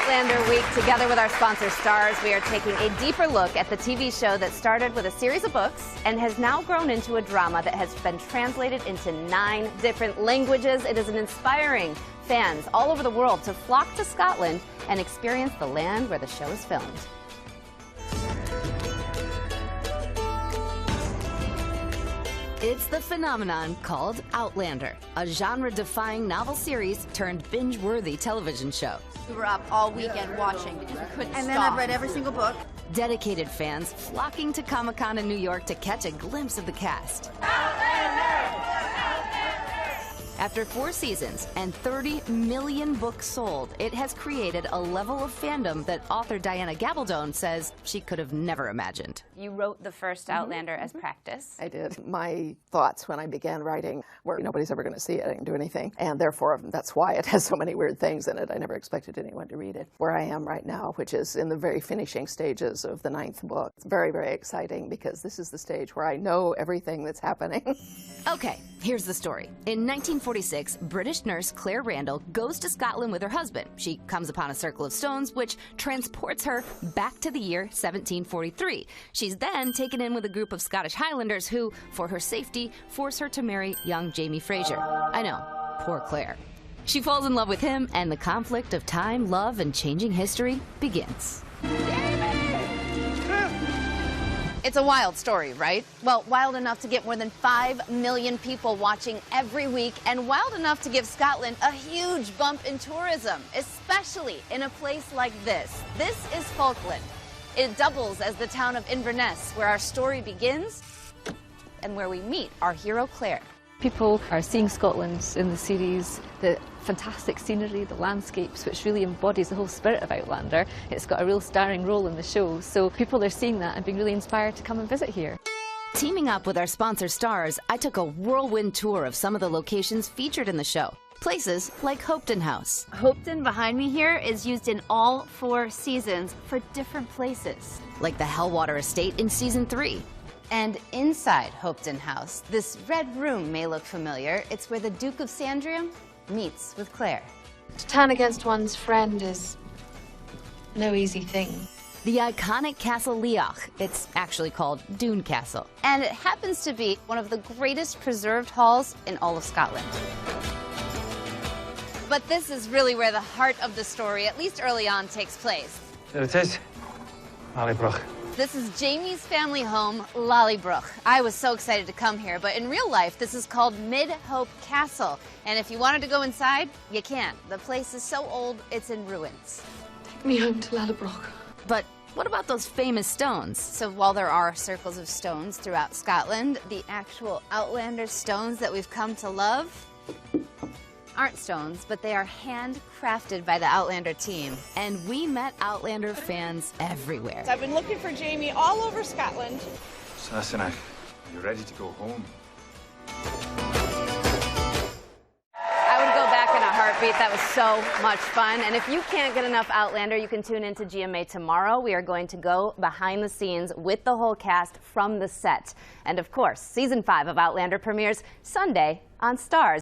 Outlander week. Together with our sponsor Stars, we are taking a deeper look at the TV show that started with a series of books and has now grown into a drama that has been translated into 9 different languages. It is inspiring fans all over the world to flock to Scotland and experience the land where the show is filmed. It's the phenomenon called Outlander, a genre-defying novel series turned binge-worthy television show. We were up all weekend watching because we couldn't stop. And then I've read every single book. Dedicated fans flocking to Comic-Con in New York to catch a glimpse of the cast. After 4 seasons and 30 million books sold, it has created a level of fandom that author Diana Gabaldon says she could have never imagined. You wrote the first Outlander as practice. I did. My thoughts when I began writing were nobody's ever going to see it, I didn't do anything. And therefore, that's why it has so many weird things in it. I never expected anyone to read it. Where I am right now, which is in the very finishing stages of the 9th book. It's very, very exciting because this is the stage where I know everything that's happening. Okay, here's the story. In 1946, British nurse Claire Randall goes to Scotland with her husband. She comes upon a circle of stones which transports her back to the year 1743. She's then taken in with a group of Scottish Highlanders who, for her safety, force her to marry young Jamie Fraser. I know, poor Claire. She falls in love with him, and the conflict of time, love, and changing history begins. It's a wild story, right? Well, wild enough to get more than 5 million people watching every week, and wild enough to give Scotland a huge bump in tourism, especially in a place like this. This is Falkland. It doubles as the town of Inverness, where our story begins and where we meet our hero Claire. People are seeing Scotland in the series, the fantastic scenery, the landscapes, which really embodies the whole spirit of Outlander. It's got a real starring role in the show, so people are seeing that and being really inspired to come and visit here. Teaming up with our sponsor Stars, I took a whirlwind tour of some of the locations featured in the show. Places like Hopetoun House. Hopetoun behind me here is used in all 4 seasons for different places. Like the Hellwater Estate in Season 3. And inside Hopetoun House, this red room may look familiar. It's where the Duke of Sandringham meets with Claire. To turn against one's friend is no easy thing. The iconic Castle Leoch. It's actually called Doune Castle. And it happens to be one of the greatest preserved halls in all of Scotland. But this is really where the heart of the story, at least early on, takes place. There it is. Lallybroch. This is Jamie's family home, Lallybroch. I was so excited to come here, but in real life, this is called Mid-Hope Castle. And if you wanted to go inside, you can't. The place is so old, it's in ruins. Take me home to Lallybroch. But what about those famous stones? So while there are circles of stones throughout Scotland, the actual Outlander stones that we've come to love aren't stones, but they are handcrafted by the Outlander team. And we met Outlander fans everywhere. I've been looking for Jamie all over Scotland. Sassenach, you ready to go home? I would go back in a heartbeat. That was so much fun. And if you can't get enough Outlander, you can tune into GMA tomorrow. We are going to go behind the scenes with the whole cast from the set. And of course, Season 5 of Outlander premieres Sunday on Stars.